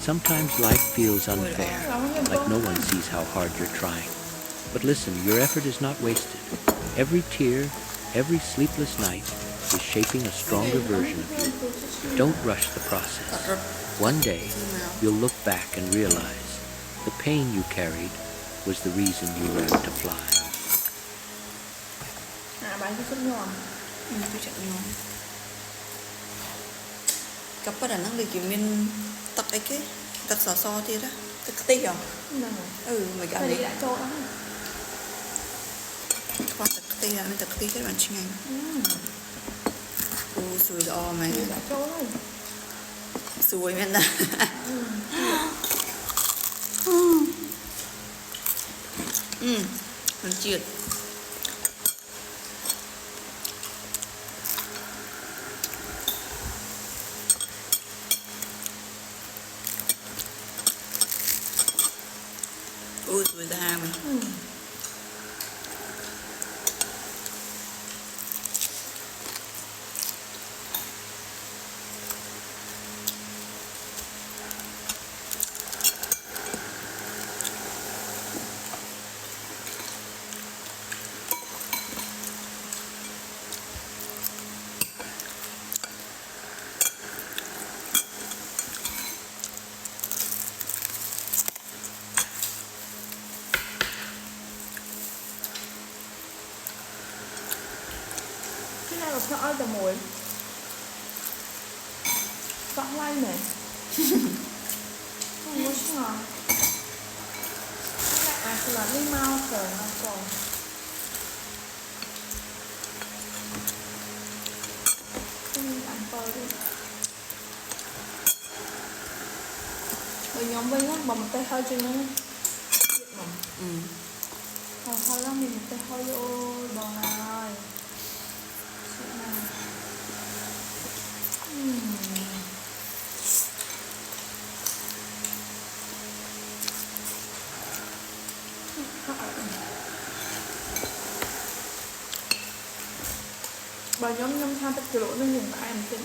Sometimes life feels unfair, like no one sees how hard you're trying. But listen, your effort is not wasted. Every tear, every sleepless night is shaping a stronger version of you. Don't rush the process. One day, you'll look back and realize the pain you carried was the reason you learned to fly. Bán cái súp nhòm. Tôi chạy nhòm. Cấp ở Đà Nẵng thì kiểu mình tắc ấy cái tắc so thì đó tắc tí à mấy cái này lại cho đó qua tắc tí là mình tắc tí cái bạn chinh anh sủi đỏ mày lại cho đó sủi men nè mình chịu sủi ra mày nó ơi tầm mùi vắng lanh này không có ngon lại là đi mau cờ nó còn ăn phơi đi rồi nhóm với nó bằng một tay hơi cho nó hơi lắm mình một tay hơi vô bò này bà nhóm tham tất cả lỗ nó nhìn tại em trên